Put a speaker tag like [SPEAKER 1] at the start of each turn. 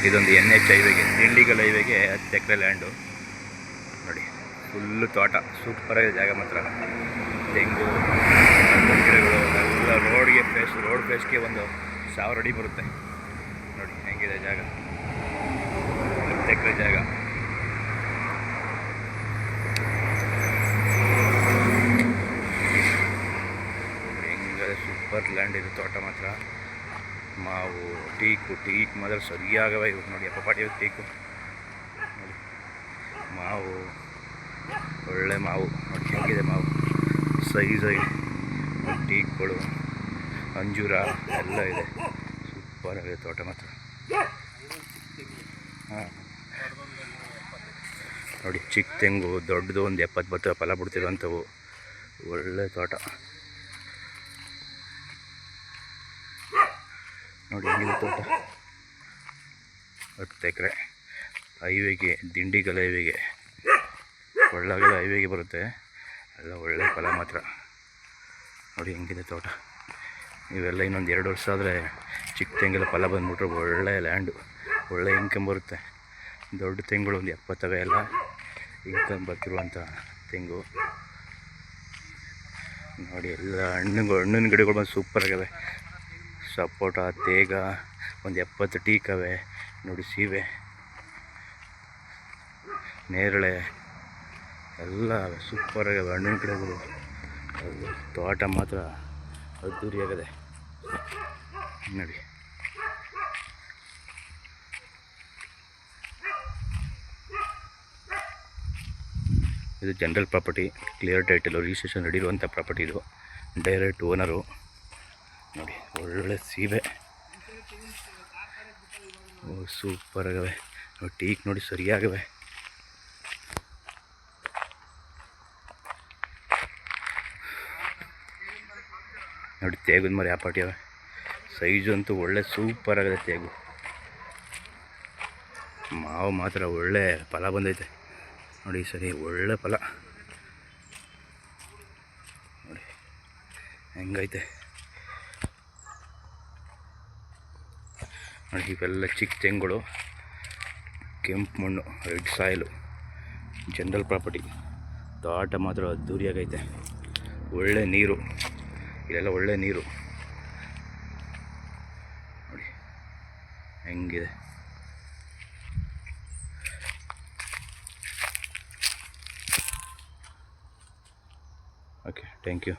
[SPEAKER 1] ಇದೊಂದು NH ಹೈವೇಗೆ, ದಿಂಡಿಗಲ್ ಹೈವೇಗೆ 10 ಎಕರೆ land ನೋಡಿ. Full ತೋಟ, ಸೂಪರಾಗಿದೆ ಜಾಗ ಮಾತ್ರ. ತೆಂಗು ಗಿಡಗಳು ಎಲ್ಲ ರೋಡ್ ಫೇಸ್ಗೆ ಒಂದು 1000 ಅಡಿ ಬರುತ್ತೆ ನೋಡಿ. ಹೆಂಗಿದೆ ಜಾಗ, 10 ಎಕರೆ ಜಾಗ. ಹೆಂಗಿದೆ ಸೂಪರ್ ಲ್ಯಾಂಡ್ ಇದು. ತೋಟ ಮಾತ್ರ ಮಾವು, ಟೀಕ್ ಮಾತ್ರ ಸರಿಯಾಗವೆ ಇವು ನೋಡಿ. ಅಪ್ಪಪಾಟಿ ಟೀಕು ನೋಡಿ, ಮಾವು ಒಳ್ಳೆ ಮಾವು ನೋಡಿ. ಹೆಂಗಿದೆ ಮಾವು ಸೈಜಾಗಿ, ಟೀಕ್ಗಳು, ಅಂಜೂರ ಎಲ್ಲ ಇದೆ. ಸೂಪರಾಗಿದೆ ತೋಟ ಮಾತ್ರ. ಹಾಂ ನೋಡಿ, ಚಿಕ್ಕ ತೆಂಗು, ದೊಡ್ಡದು ಒಂದು 70 ಬರ್ತವೆ ಫಲ ಬಿಡ್ತಿರೋಂಥವು. ಒಳ್ಳೆ ತೋಟ ನೋಡಿ. ಹೆಂಗಿದೆ ತೋಟ, 10 ಎಕರೆ ಹೈವೇಗೆ, ದಿಂಡಿಗಲ್ ಹೈವೇಗೆ, ಕೊಳ್ಳೇಗಾಲ ಹೈವೇಗೆ ಬರುತ್ತೆ. ಎಲ್ಲ ಒಳ್ಳೆ ಫಲ ಮಾತ್ರ ನೋಡಿ. ಹೆಂಗಿದೆ ತೋಟ. ಇವೆಲ್ಲ ಇನ್ನೊಂದು 2 ವರ್ಷ ಆದರೆ ಚಿಕ್ಕ ತೆಂಗೆಲ್ಲ ಫಲ ಬಂದುಬಿಟ್ರೆ ಒಳ್ಳೆ ಲ್ಯಾಂಡು, ಒಳ್ಳೆ ಇನ್ಕಮ್ ಬರುತ್ತೆ. ದೊಡ್ಡ ತೆಂಗುಗಳು ಒಂದು 70 ಎಲ್ಲ ಇನ್ಕಮ್ ಬರ್ತಿರುವಂಥ ತೆಂಗು ನೋಡಿ. ಎಲ್ಲ ಹಣ್ಣಿನ ಗಿಡಗಳು ಬಂದು ಸೂಪರಾಗವೆ. ಸಪೋಟ, ತೇಗ ಒಂದು 70 ಟೀಕವೆ ನೋಡಿ. ಸೀಬೆ, ನೇರಳೆ ಎಲ್ಲ ಸೂಪರಾಗವೆ ಹಣ್ಣಿನ ಗಿಡಗಳು. ತೋಟ ಮಾತ್ರ ಅದ್ದೂರಿಯಾಗದೆ ನೋಡಿ. ಇದು general property, clear title, registration ready ಇರುವಂಥ ಪ್ರಾಪರ್ಟಿ ಇದು. ಡೈರೆಕ್ಟ್ ಓನರು ನೋಡಿ. ಒಳ್ಳೆ ಸೀಬೆ ಸೂಪರಾಗವೆ ನೋಡಿ. ಟೀಕ್ ನೋಡಿ ಸರಿಯಾಗವೆ ನೋಡಿ. ತೇಗದ ಮರ ಯಾಪಾಟಿ ಅವೆ, ಸೈಜು ಅಂತೂ ಒಳ್ಳೆ ಸೂಪರಾಗಿದೆ ತೇಗು. ಮಾವು ಮಾತ್ರ ಒಳ್ಳೆ ಫಲ ಬಂದೈತೆ ನೋಡಿ. ಸರಿ ಒಳ್ಳೆ ಫಲ ನೋಡಿ ಹೆಂಗೈತೆ ನೋಡಿ. ಇವೆಲ್ಲ ಚಿಕ್ಕ ತೆಂಗುಗಳು, ಕೆಂಪು ಮಣ್ಣು, ರೆಡ್ ಸಾಯಿಲು, ಜನರಲ್ ಪ್ರಾಪರ್ಟಿ. ತೋಟ ಮಾತ್ರ ಅದ್ದೂರಿಯಾಗೈತೆ. ಒಳ್ಳೆ ನೀರು, ಇಲ್ಲೆಲ್ಲ ಒಳ್ಳೆ ನೀರು ನೋಡಿ ಹೆಂಗಿದೆ. Okay, thank you.